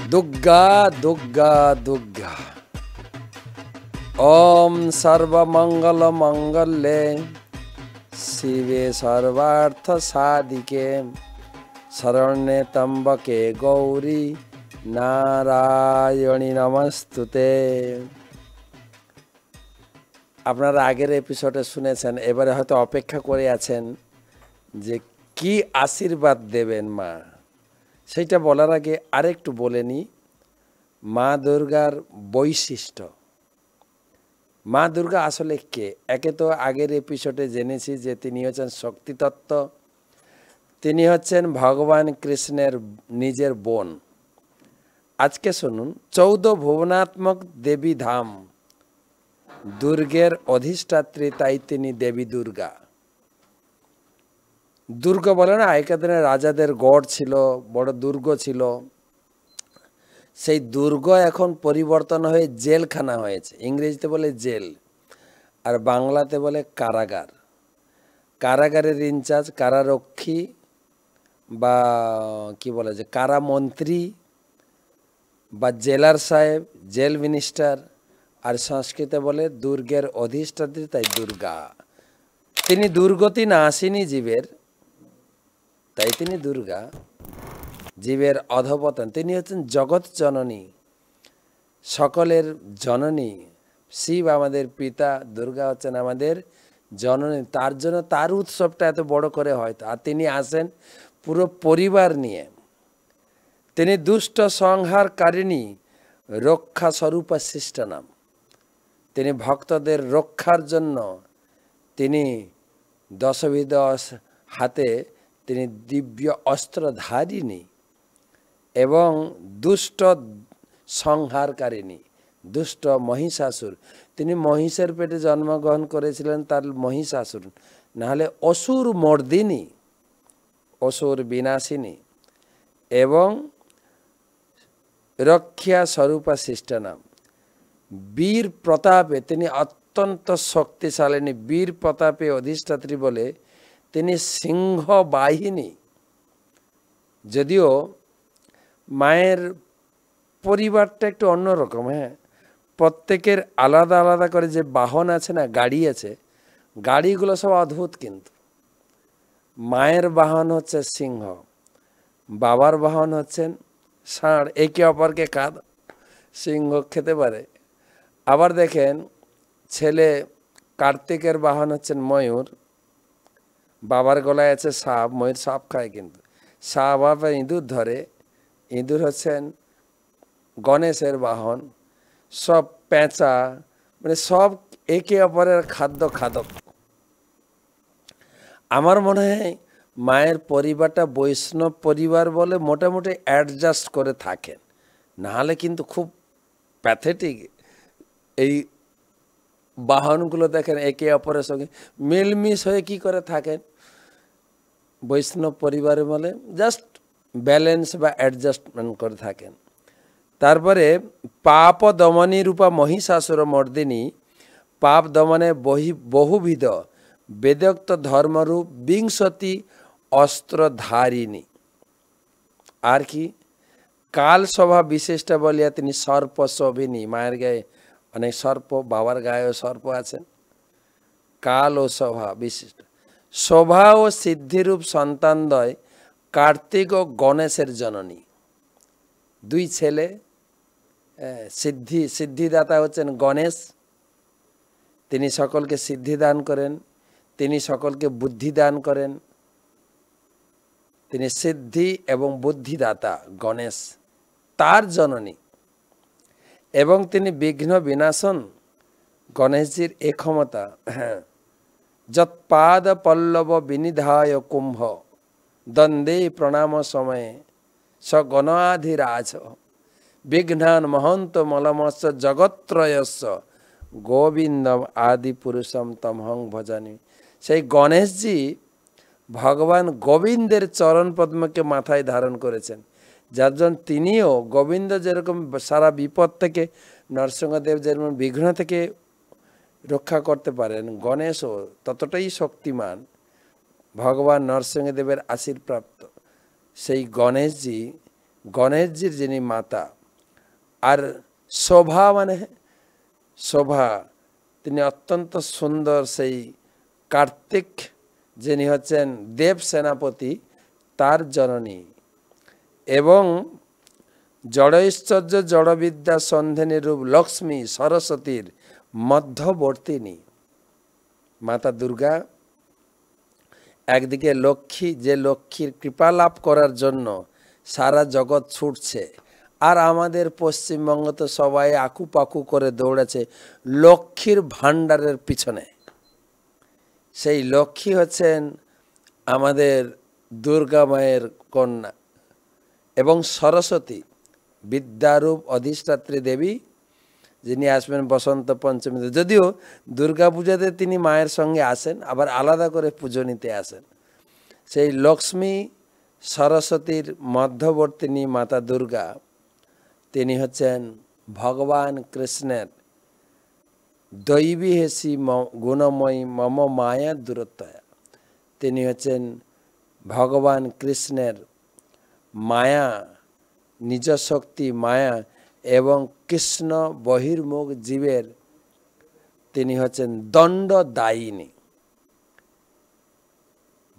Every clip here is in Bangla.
दुर्गा दुर्गा दुर्गा ओम सर्वमंगल मंगले शिवे सर्वार्थ साधिके शरण्ये त्र्यंबके गौरी नारायणी नमस्तुते। আপনারা আগের এপিসোডে শুনেছেন, এবারে হয়তো অপেক্ষা করে আছেন যে কি আশীর্বাদ দেবেন মা। সেইটা বলার আগে আরেকটু বলে নিই মা দুর্গার বৈশিষ্ট্য। মা দুর্গা আসলে কে? একে তো আগের এপিসোডে জেনেছি যে তিনি হচ্ছেন শক্তিতত্ত্ব, তিনি হচ্ছেন ভগবান কৃষ্ণের নিজের বোন। আজকে শুনুন, 14 ভুবনাত্মক দেবী ধাম দুর্গের অধিষ্ঠাত্রী, তাই তিনি দেবী দুর্গা। দুর্গ বলে না, আগেকার দিনে রাজাদের গড় ছিল, বড় দুর্গ ছিল। সেই দুর্গ এখন পরিবর্তন হয়ে জেলখানা হয়েছে। ইংরেজিতে বলে জেল, আর বাংলাতে বলে কারাগার। কারাগারের ইনচার্জ কারারক্ষী বা কি বলে যে কারামন্ত্রী বা জেলার সাহেব, জেল মিনিস্টার। আর সংস্কৃতে বলে দুর্গের অধিষ্ঠাত্রী, তাই দুর্গা। তিনি দুর্গতি না আসেনি জীবের, তাই তিনি দুর্গা। জীবের অধপতন, তিনি হচ্ছেন জগৎ জননী, সকলের জননী। শিব আমাদের পিতা, দুর্গা হচ্ছেন আমাদের জননী। তার জন্য তার উৎসবটা এত বড় করে হয়। আর তিনি আসেন পুরো পরিবার নিয়ে। তিনি দুষ্ট সংহারকারিণী, রক্ষা স্বরূপা শিষ্টনাম। তিনি ভক্তদের রক্ষার জন্য তিনি দশবিধ হাতে তিনি দিব্য অস্ত্রধারিণী এবং দুষ্ট সংহারকারিণী। দুষ্ট মহিষাসুর, তিনি মহিষের পেটে জন্মগ্রহণ করেছিলেন, তার মহিষাসুর, নাহলে অসুর মর্দিনী, অসুর বিনাশিনী এবং রক্ষা স্বরূপা শিষ্টনাম। বীর প্রতাপে তিনি অত্যন্ত শক্তিশালিনী, বীর প্রতাপে অধিষ্ঠাত্রী বলে তিনি সিংহ বাহিনী। যদিও মায়ের পরিবারটা একটু অন্যরকম, হ্যাঁ, প্রত্যেকের আলাদা আলাদা করে যে বাহন আছে না, গাড়ি আছে, গাড়িগুলো সব অদ্ভুত। কিন্তু মায়ের বাহন হচ্ছে সিংহ, বাবার বাহন হচ্ছেন ষাঁড়। একে অপরকে সিংহ খেতে পারে। আবার দেখেন, ছেলে কার্তিকের বাহন হচ্ছেন ময়ূর, বাবার গলায় আছে সাপ, ময়ূর সাপ খায়, কিন্তু সাপ আবার ইঁদুর ধরে। ইঁদুর হচ্ছেন গণেশের বাহন। সব পেঁচা, মানে সব একে অপরের খাদক। আমার মনে হয় মায়ের পরিবারটা বৈষ্ণব পরিবার বলে মোটামুটি অ্যাডজাস্ট করে থাকেন, নাহলে কিন্তু খুব প্যাথেটিক। এই বাহনগুলো দেখেন একে অপরের সঙ্গে মিলমিশ হয়ে কি করে থাকেন। বৈষ্ণব পরিবারে বলে জাস্ট ব্যালেন্স বা অ্যাডজাস্টমেন্ট করে থাকেন। তারপরে পাপ দমনী রূপা মহিষাসুর মর্দিনী, পাপ দমনে বহুবিধ বেদোক্ত ধর্মরূপ বিংশতি অস্ত্রধারিণী। আর কি কাল সভা বিশিষ্ট বলিয়া তিনি সর্প শোভিনী। মায়ের গায়ে অনেক সর্প, বাবার গায়েও সর্প আছেন। কাল ও সভা বিশিষ্ট, শোভা ও সিদ্ধিরূপ সন্তানদ্বয় কার্তিক ও গণেশের জননী। দুই ছেলে, সিদ্ধিদাতা হচ্ছেন গণেশ। তিনি সকলকে সিদ্ধি দান করেন, তিনি সকলকে বুদ্ধি দান করেন। তিনি সিদ্ধি এবং বুদ্ধিদাতা গণেশ, তার জননী। এবং তিনি বিঘ্ন বিনাশন। গণেশজির এ ক্ষমতা, হ্যাঁ, যৎপাদ পল্লব বিনিধায় কুম্ভ দ্বন্দ্বে প্রণাম সময়ে স গণাধিরাজ বিঘ্নান মহন্ত মলমস্য জগত্রয়স্য গোবিন্দম আদি পুরুষম তমহং ভজামি। সেই গণেশজি ভগবান গোবিন্দের চরণ পদ্মকে মাথায় ধারণ করেছেন, যার জন্য তিনিও গোবিন্দ যেরকম সারা বিপদ থেকে, নরসিংহদেব যেরকম বিঘ্ন থেকে রক্ষা করতে পারেন, গণেশও ততটাই শক্তিমান। ভগবান নরসিংহদেবের আশীর্প্রাপ্ত সেই গণেশজির যিনি মাতা, আর শোভা মানে শোভা, তিনি অত্যন্ত সুন্দর সেই কার্তিক যিনি হচ্ছেন দেব সেনাপতি তার জননী, এবং জড়ৈশ্বর্য জড়বিদ্যা সন্ধেনী রূপ লক্ষ্মী সরস্বতীর মধ্যবর্তিনী। মাতা দুর্গা একদিকে লক্ষ্মী, যে লক্ষ্মীর কৃপা লাভ করার জন্য সারা জগৎ ছুটছে, আর আমাদের পশ্চিমবঙ্গ তো সবাই আকুপাকু করে দৌড়েছে লক্ষ্মীর ভাণ্ডারের পিছনে। সেই লক্ষ্মী হচ্ছেন আমাদের দুর্গা মায়ের কন্যা এবং সরস্বতী বিদ্যারূপ অধিষ্ঠাত্রী দেবী, যিনি আসবেন বসন্ত পঞ্চমীতে। যদিও দুর্গা পূজাতে তিনি মায়ের সঙ্গে আসেন, আবার আলাদা করে পুজো নিতে আসেন। সেই লক্ষ্মী সরস্বতীর মধ্যবর্তিনী মাতা দুর্গা, তিনি হচ্ছেন ভগবান কৃষ্ণের দৈবী হেসি গুণময়ী মম মায়া দূরত্বয়া। তিনি হচ্ছেন ভগবান কৃষ্ণের মায়া, নিজ শক্তি মায়া এবং কৃষ্ণ বহির্মুখ জীবের তিনি হচ্ছেন দণ্ডদায়িনী।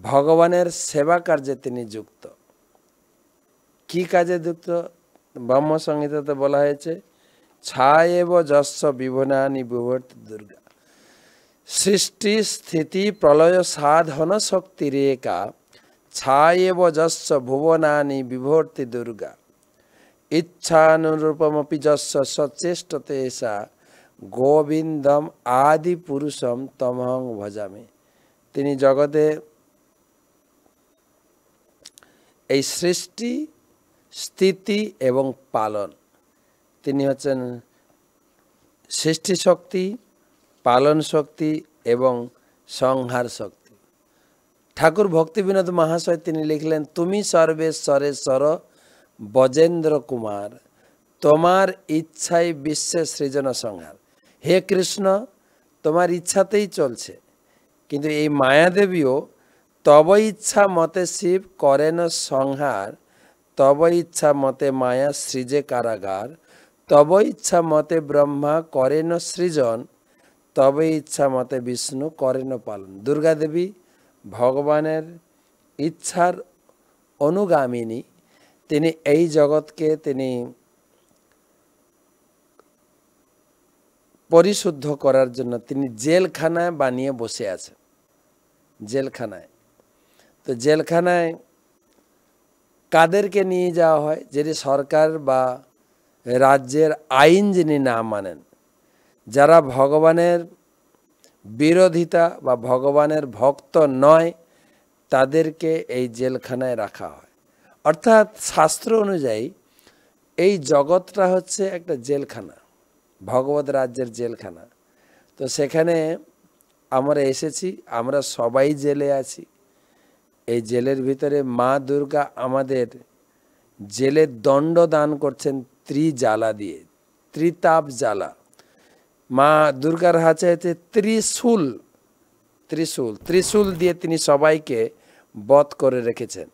ভগবানের সেবা কার্যে তিনি যুক্ত। কি কাজে যুক্ত? ব্রহ্মসংহিতাতে বলা হয়েছে ছায়েব যস্য বিভুনানি বিভর্তি দুর্গা, সৃষ্টি স্থিতি প্রলয় সাধন শক্তিরেকা, ছায়েব যস্য ভুবনানি বিভর্তি দুর্গা, ইচ্ছানুরূপমপি যস্য সচেষ্টতে সা, গোবিন্দম আদি পুরুষম তমহং ভজামি। তিনি জগতে এই সৃষ্টি স্থিতি এবং পালন, তিনি হচ্ছেন সৃষ্টি শক্তি, পালন শক্তি এবং সংহার শক্তি। ঠাকুর ভক্তিবিনোদ মহাশয় তিনি লিখলেন, তুমি সর্বেশ্বরেশ্বর বজেন্দ্র কুমার, তোমার ইচ্ছাই বিশ্বের সৃজন সংহার। হে কৃষ্ণ, তোমার ইচ্ছাতেই চলছে, কিন্তু এই মায়াদেবীও তব ইচ্ছা মতে শিব করেন সংহার, তব ইচ্ছা মতে মায়া সৃজে কারাগার, তব ইচ্ছা মতে ব্রহ্মা করেন সৃজন, তব ইচ্ছা মতে বিষ্ণু করেন পালন। দুর্গা দেবী ভগবানের ইচ্ছার অনুগামিনী। তিনি এই জগৎকে তিনি পরিশুদ্ধ করার জন্য তিনি জেলখানায় বানিয়ে বসে আছেন। জেলখানায়, তো জেলখানায় কাদেরকে নিয়ে যাওয়া হয়? যদি সরকার বা রাজ্যের আইন যিনি না মানেন, যারা ভগবানের বিরোধিতা বা ভগবানের ভক্ত নয়, তাদেরকে এই জেলখানায় রাখা হয়। অর্থাৎ শাস্ত্র অনুযায়ী এই জগৎটা হচ্ছে একটা জেলখানা, ভগবত রাজ্যের জেলখানা। তো সেখানে আমরা এসেছি, আমরা সবাই জেলে আছি। এই জেলের ভিতরে মা দুর্গা আমাদের জেলের দণ্ড দান করছেন ত্রিজ্বালা দিয়ে, ত্রিতাপ জ্বালা। মা দুর্গার হাতে আছে ত্রিশূল, ত্রিশূল দিয়ে তিনি সবাইকে বধ করে রেখেছেন।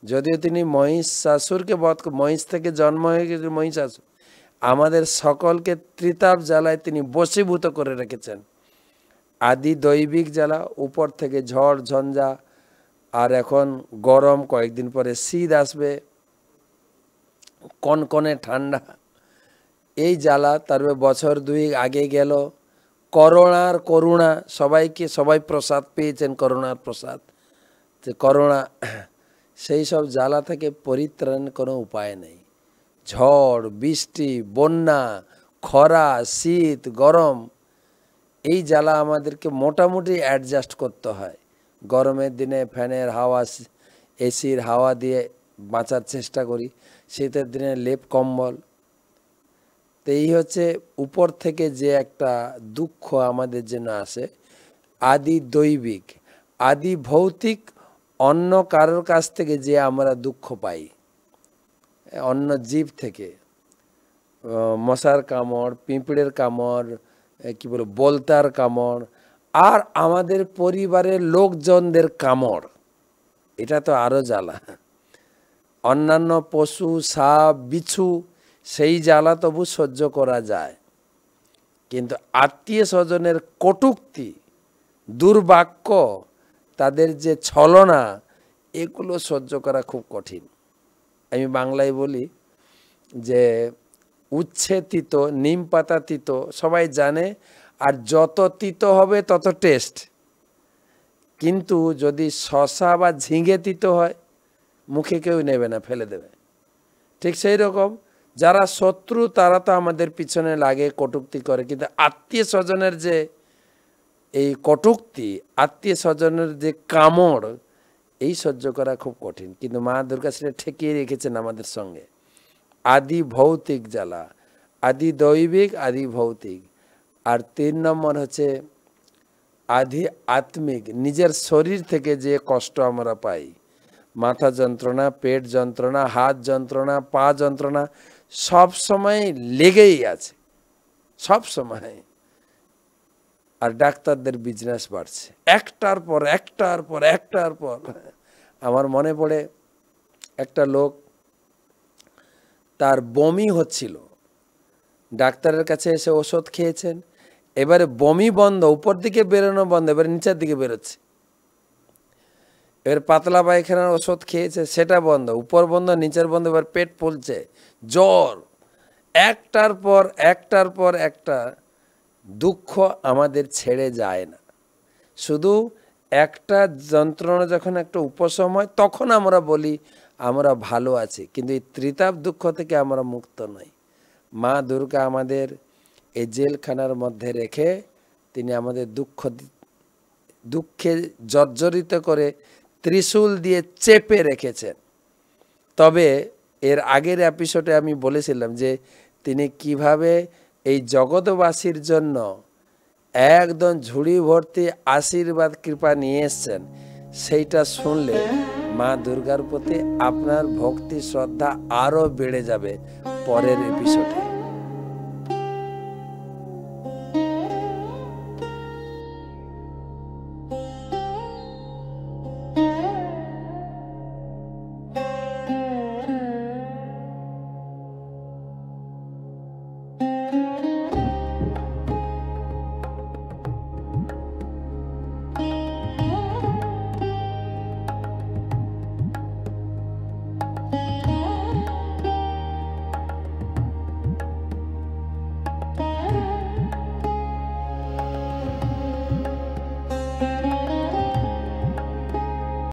যদিও তিনি মহিষাসুরকে মহিষ থেকে জন্ম হয়ে গেছে মহিষাসুর, আমাদের সকলকে ত্রিতাপ জ্বালায় তিনি বশীভূত করে রেখেছেন। আদি দৈবিক জ্বালা, উপর থেকে ঝড় ঝঞ্ঝা, আর এখন গরম, কয়েকদিন পরে শীত আসবে, কনকনে ঠান্ডা, এই জ্বালা। তারপরে বছর দুই আগে গেল করোনার করুণা, সবাই প্রসাদ পেয়েছেন, করোনার প্রসাদ। যে করোনা, সেই সব জ্বালা থেকে পরিত্রাণ কোনো উপায় নেই। ঝড় বৃষ্টি, বন্যা, খরা, শীত, গরম, এই জ্বালা আমাদেরকে মোটামুটি অ্যাডজাস্ট করতে হয়। গরমের দিনে ফ্যানের হাওয়া, এসির হাওয়া দিয়ে বাঁচার চেষ্টা করি, শীতের দিনে লেপ কম্বল। তো এই হচ্ছে উপর থেকে যে একটা দুঃখ আমাদের জন্য আসে, আদি দৈবিক, আদি ভৌতিক, অন্য কারোর কাছ থেকে যে আমরা দুঃখ পাই, অন্য জীব থেকে, মশার কামড়, পিঁপড়ের কামড়, কি বলে বলতার কামড়, আর আমাদের পরিবারের লোকজনদের কামড়, এটা তো আরো জ্বালা। অন্যান্য পশু, সাপ, বিচ্ছু, সেই জ্বালা তবু সহ্য করা যায়, কিন্তু আত্মীয় স্বজনের কটূক্তি, দুর্বাক্য, তাদের যে ছলনা, এগুলো সহ্য করা খুব কঠিন। আমি বাংলায় বলি যে উচ্ছে তিতো, নিম পাতা তিতো সবাই জানে, আর যত তিতো হবে তত টেস্ট। কিন্তু যদি শশা বা ঝিঙে তিতো হয়, মুখে কেউ নেবে না, ফেলে দেবে। ঠিক সেই রকম যারা শত্রু তারা তো আমাদের পিছনে লাগে, কটূক্তি করে, কিন্তু আত্মীয় স্বজনের যে এই কটূক্তি, আত্মীয় স্বজনের যে কামড়, এই সহ্য করা খুব কঠিন। কিন্তু মা দুর্গা সেটা ঠেকিয়ে রেখেছেন আমাদের সঙ্গে। আদি ভৌতিক জ্বালা, আদি দৈবিক, আদি ভৌতিক, আর 3 নম্বর হচ্ছে আদি আত্মিক। নিজের শরীর থেকে যে কষ্ট আমরা পাই, মাথা যন্ত্রণা, পেট যন্ত্রণা, হাত যন্ত্রণা, পা যন্ত্রণা, সব সময় লেগেই আছে, সব সময়। আর ডাক্তারদের বিজনেস বাড়ছে, একটার পর একটার পর একটার পর। আমার মনে পড়ে একটা লোক, তার বমি হচ্ছিল, ডাক্তারের কাছে এসে ওষুধ খেয়েছেন, এবারে বমি বন্ধ, উপর দিকে বেরোনো বন্ধ, এবারে নিচের দিকে বেরোচ্ছে। এবার পাতলা পায়খানার ওষুধ খেয়েছে, সেটা বন্ধ, উপর বন্ধ, নিচের বন্ধ, এবার পেট ফুলছে, জ্বর, একটার পর একটার পর একটা। দুঃখ আমাদের ছেড়ে যায় না। শুধু একটা যন্ত্রণা যখন একটা উপশম হয়, তখন আমরা বলি আমরা ভালো আছি, কিন্তু এই ত্রিতাপ দুঃখ থেকে আমরা মুক্ত নই। মা দুর্গা আমাদের এই জেলখানার মধ্যে রেখে তিনি আমাদের দুঃখে জর্জরিত করে ত্রিশূল দিয়ে চেপে রেখেছেন। তবে এর আগের এপিসোডে আমি বলেছিলাম যে তিনি কিভাবে এই জগৎবাসীর জন্য একদম ঝুড়ি ভর্তি আশীর্বাদ কৃপা নিয়ে এসছেন। সেইটা শুনলে মা দুর্গার প্রতি আপনার ভক্তি শ্রদ্ধা আরও বেড়ে যাবে পরের এপিসোডে।